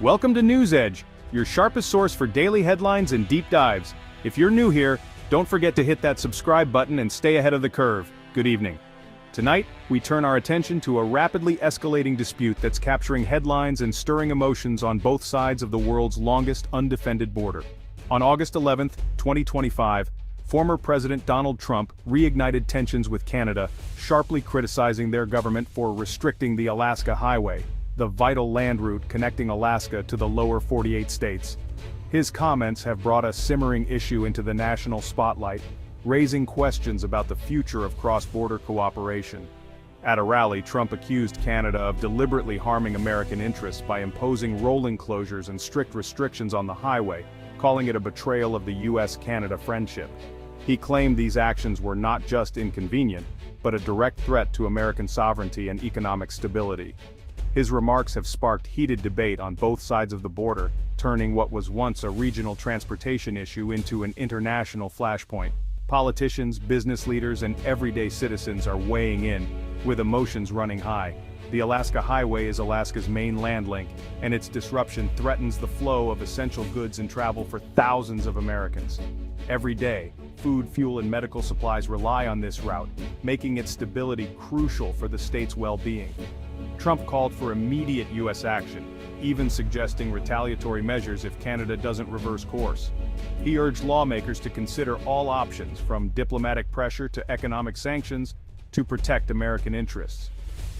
Welcome to News Edge, your sharpest source for daily headlines and deep dives. If you're new here, don't forget to hit that subscribe button and stay ahead of the curve. Good evening. Tonight, we turn our attention to a rapidly escalating dispute that's capturing headlines and stirring emotions on both sides of the world's longest undefended border. On August 11, 2025, former President Donald Trump reignited tensions with Canada, sharply criticizing their government for restricting the Alaska Highway, the vital land route connecting Alaska to the lower 48 states. His comments have brought a simmering issue into the national spotlight, raising questions about the future of cross-border cooperation. At a rally, Trump accused Canada of deliberately harming American interests by imposing rolling closures and strict restrictions on the highway, calling it a betrayal of the US-Canada friendship. He claimed these actions were not just inconvenient, but a direct threat to American sovereignty and economic stability. His remarks have sparked heated debate on both sides of the border, turning what was once a regional transportation issue into an international flashpoint. Politicians, business leaders, and everyday citizens are weighing in, with emotions running high. The Alaska Highway is Alaska's main land link, and its disruption threatens the flow of essential goods and travel for thousands of Americans. Every day, food, fuel, and medical supplies rely on this route, making its stability crucial for the state's well-being. Trump called for immediate U.S. action, even suggesting retaliatory measures if Canada doesn't reverse course. He urged lawmakers to consider all options, from diplomatic pressure to economic sanctions, to protect American interests.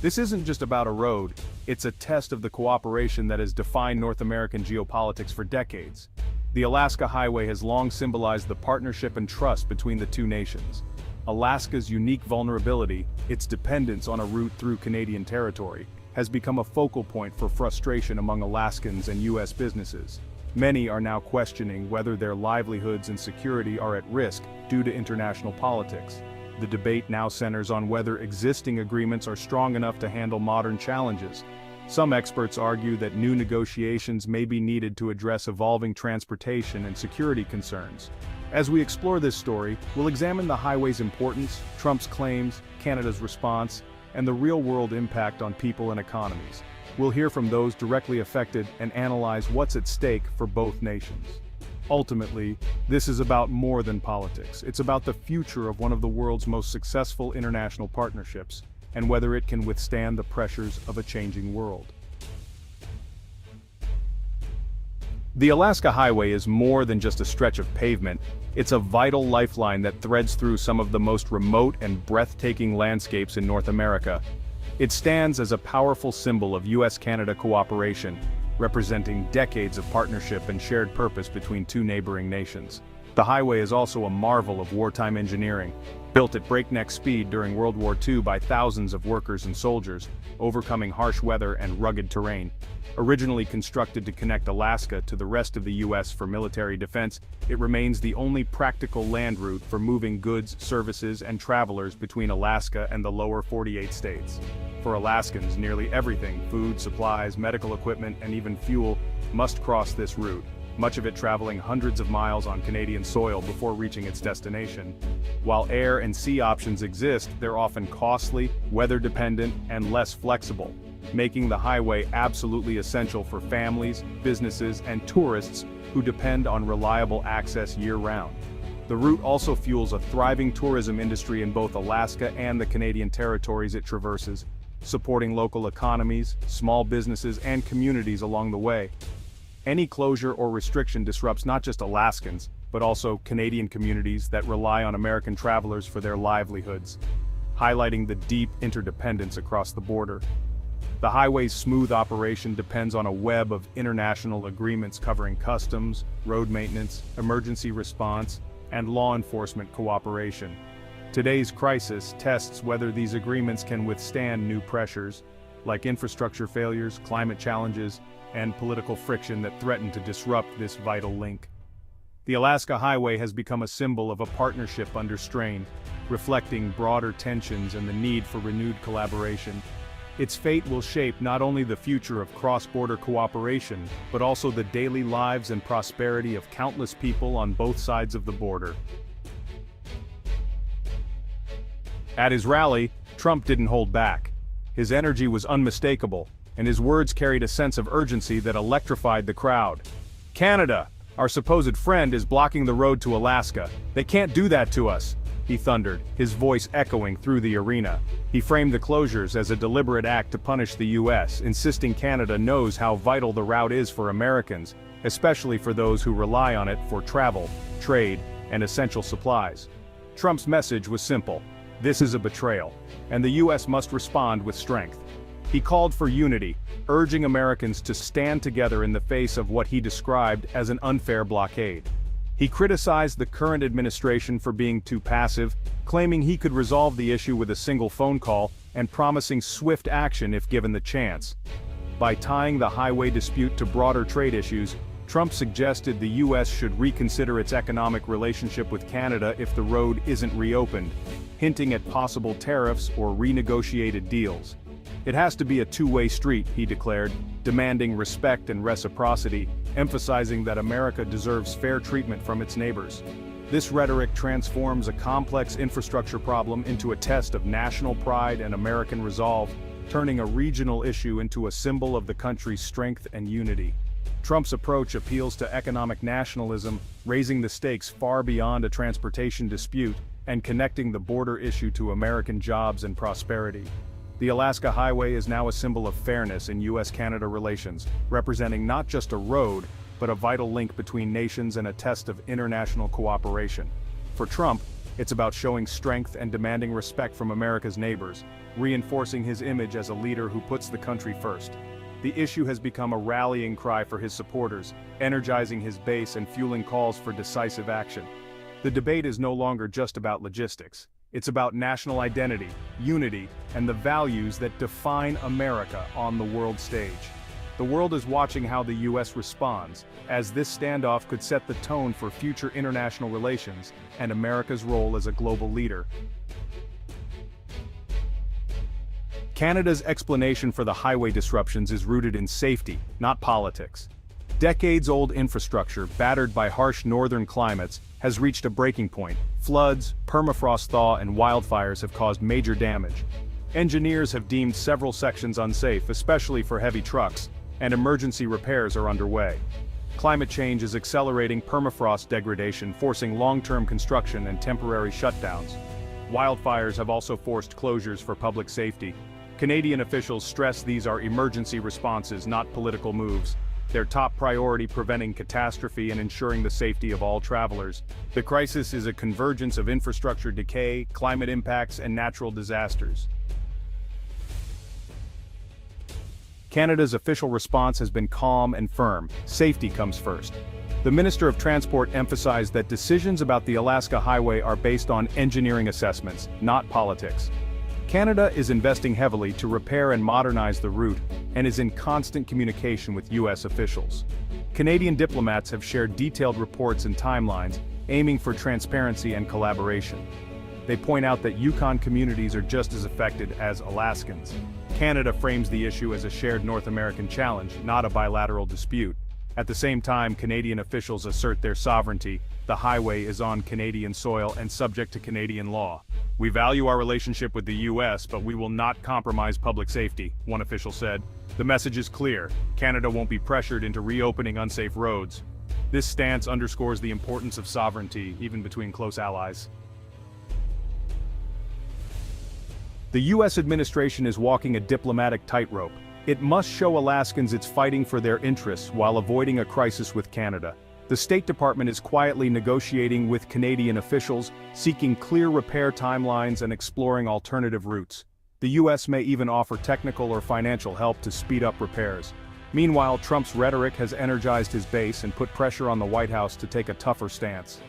This isn't just about a road, it's a test of the cooperation that has defined North American geopolitics for decades. The Alaska Highway has long symbolized the partnership and trust between the two nations. Alaska's unique vulnerability, its dependence on a route through Canadian territory, has become a focal point for frustration among Alaskans and U.S. businesses. Many are now questioning whether their livelihoods and security are at risk due to international politics. The debate now centers on whether existing agreements are strong enough to handle modern challenges. Some experts argue that new negotiations may be needed to address evolving transportation and security concerns. As we explore this story, we'll examine the highway's importance, Trump's claims, Canada's response, and the real-world impact on people and economies. We'll hear from those directly affected and analyze what's at stake for both nations. Ultimately, this is about more than politics. It's about the future of one of the world's most successful international partnerships, and whether it can withstand the pressures of a changing world. The Alaska Highway is more than just a stretch of pavement. It's a vital lifeline that threads through some of the most remote and breathtaking landscapes in North America. It stands as a powerful symbol of US-Canada cooperation, representing decades of partnership and shared purpose between two neighboring nations. The highway is also a marvel of wartime engineering, built at breakneck speed during World War II by thousands of workers and soldiers, overcoming harsh weather and rugged terrain. Originally constructed to connect Alaska to the rest of the U.S. for military defense, it remains the only practical land route for moving goods, services, and travelers between Alaska and the lower 48 states. For Alaskans, nearly everything, food, supplies, medical equipment, and even fuel, must cross this route, much of it traveling hundreds of miles on Canadian soil before reaching its destination. While air and sea options exist, they're often costly, weather-dependent, and less flexible, making the highway absolutely essential for families, businesses, and tourists who depend on reliable access year-round. The route also fuels a thriving tourism industry in both Alaska and the Canadian territories it traverses, supporting local economies, small businesses, and communities along the way. Any closure or restriction disrupts not just Alaskans, but also Canadian communities that rely on American travelers for their livelihoods, highlighting the deep interdependence across the border. The highway's smooth operation depends on a web of international agreements covering customs, road maintenance, emergency response, and law enforcement cooperation. Today's crisis tests whether these agreements can withstand new pressures, like infrastructure failures, climate challenges, and political friction that threaten to disrupt this vital link. The Alaska Highway has become a symbol of a partnership under strain, reflecting broader tensions and the need for renewed collaboration. Its fate will shape not only the future of cross-border cooperation, but also the daily lives and prosperity of countless people on both sides of the border. At his rally, Trump didn't hold back. His energy was unmistakable, and his words carried a sense of urgency that electrified the crowd. "Canada, our supposed friend, is blocking the road to Alaska. They can't do that to us," he thundered, his voice echoing through the arena. He framed the closures as a deliberate act to punish the US, insisting Canada knows how vital the route is for Americans, especially for those who rely on it for travel, trade, and essential supplies. Trump's message was simple: this is a betrayal, and the US must respond with strength. He called for unity, urging Americans to stand together in the face of what he described as an unfair blockade. He criticized the current administration for being too passive, claiming he could resolve the issue with a single phone call and promising swift action if given the chance. By tying the highway dispute to broader trade issues, Trump suggested the US should reconsider its economic relationship with Canada if the road isn't reopened, hinting at possible tariffs or renegotiated deals. "It has to be a two-way street," he declared, demanding respect and reciprocity, emphasizing that America deserves fair treatment from its neighbors. This rhetoric transforms a complex infrastructure problem into a test of national pride and American resolve, turning a regional issue into a symbol of the country's strength and unity. Trump's approach appeals to economic nationalism, raising the stakes far beyond a transportation dispute and connecting the border issue to American jobs and prosperity. The Alaska Highway is now a symbol of fairness in US-Canada relations, representing not just a road, but a vital link between nations and a test of international cooperation. For Trump, it's about showing strength and demanding respect from America's neighbors, reinforcing his image as a leader who puts the country first. The issue has become a rallying cry for his supporters, energizing his base and fueling calls for decisive action. The debate is no longer just about logistics. It's about national identity, unity, and the values that define America on the world stage. The world is watching how the US responds, as this standoff could set the tone for future international relations and America's role as a global leader. Canada's explanation for the highway disruptions is rooted in safety, not politics. Decades-old infrastructure, battered by harsh northern climates, has reached a breaking point. Floods, permafrost thaw, and wildfires have caused major damage. Engineers have deemed several sections unsafe, especially for heavy trucks, and emergency repairs are underway. Climate change is accelerating permafrost degradation, forcing long-term construction and temporary shutdowns. Wildfires have also forced closures for public safety. Canadian officials stress these are emergency responses, not political moves. Their top priority preventing catastrophe and ensuring the safety of all travelers. The crisis is a convergence of infrastructure decay, climate impacts, and natural disasters. Canada's official response has been calm and firm. Safety comes first. The Minister of Transport emphasized that decisions about the Alaska Highway are based on engineering assessments, not politics. Canada is investing heavily to repair and modernize the route, and is in constant communication with US officials. Canadian diplomats have shared detailed reports and timelines, aiming for transparency and collaboration. They point out that Yukon communities are just as affected as Alaskans. Canada frames the issue as a shared North American challenge, not a bilateral dispute. At the same time, Canadian officials assert their sovereignty. The highway is on Canadian soil and subject to Canadian law. "We value our relationship with the US, but we will not compromise public safety," one official said. "The message is clear. Canada won't be pressured into reopening unsafe roads." This stance underscores the importance of sovereignty, even between close allies. The US administration is walking a diplomatic tightrope. It must show Alaskans it's fighting for their interests while avoiding a crisis with Canada. The State Department is quietly negotiating with Canadian officials, seeking clear repair timelines and exploring alternative routes. The US may even offer technical or financial help to speed up repairs. Meanwhile, Trump's rhetoric has energized his base and put pressure on the White House to take a tougher stance.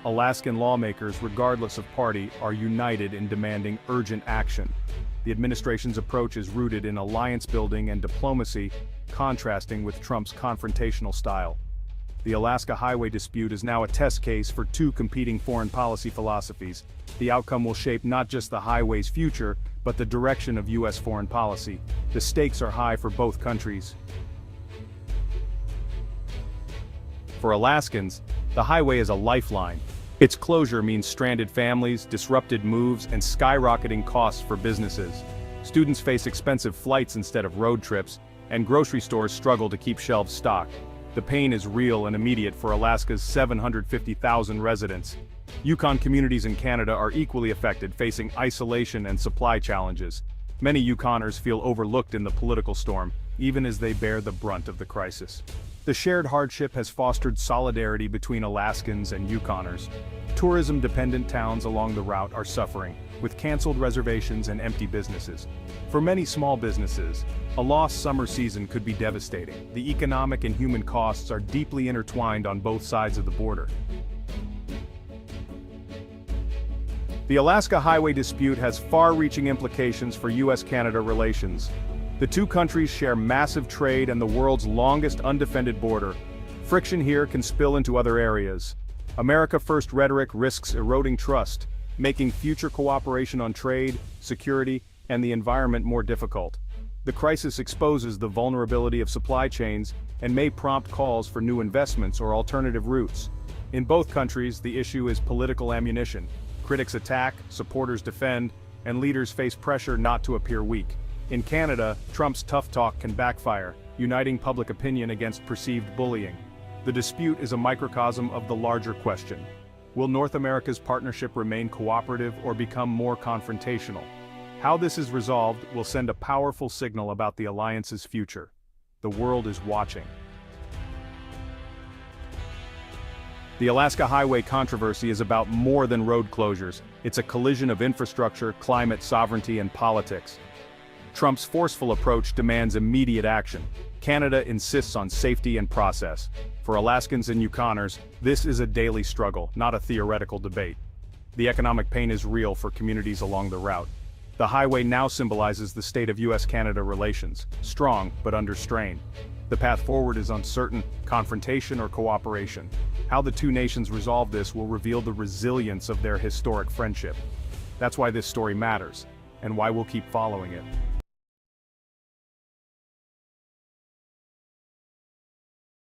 Alaskan lawmakers, regardless of party, are united in demanding urgent action. The administration's approach is rooted in alliance building and diplomacy, contrasting with Trump's confrontational style. The Alaska Highway dispute is now a test case for two competing foreign policy philosophies. The outcome will shape not just the highway's future, but the direction of US foreign policy. The stakes are high for both countries. For Alaskans, the highway is a lifeline. Its closure means stranded families, disrupted moves, and skyrocketing costs for businesses. Students face expensive flights instead of road trips, and grocery stores struggle to keep shelves stocked. The pain is real and immediate for Alaska's 750,000 residents. Yukon communities in Canada are equally affected, facing isolation and supply challenges. Many Yukoners feel overlooked in the political storm, even as they bear the brunt of the crisis. The shared hardship has fostered solidarity between Alaskans and Yukoners. Tourism-dependent towns along the route are suffering, with canceled reservations and empty businesses. For many small businesses, a lost summer season could be devastating. The economic and human costs are deeply intertwined on both sides of the border. The Alaska Highway dispute has far-reaching implications for U.S.-Canada relations. The two countries share massive trade and the world's longest undefended border. Friction here can spill into other areas. America First rhetoric risks eroding trust, making future cooperation on trade, security, and the environment more difficult. The crisis exposes the vulnerability of supply chains and may prompt calls for new investments or alternative routes. In both countries, the issue is political ammunition. Critics attack, supporters defend, and leaders face pressure not to appear weak. In Canada, Trump's tough talk can backfire, uniting public opinion against perceived bullying. The dispute is a microcosm of the larger question. Will North America's partnership remain cooperative or become more confrontational? How this is resolved will send a powerful signal about the alliance's future. The world is watching. The Alaska Highway controversy is about more than road closures. It's a collision of infrastructure, climate sovereignty, and politics. Trump's forceful approach demands immediate action. Canada insists on safety and process. For Alaskans and Yukoners, this is a daily struggle, not a theoretical debate. The economic pain is real for communities along the route. The highway now symbolizes the state of U.S.-Canada relations, strong but under strain. The path forward is uncertain: confrontation or cooperation. How the two nations resolve this will reveal the resilience of their historic friendship. That's why this story matters, and why we'll keep following it.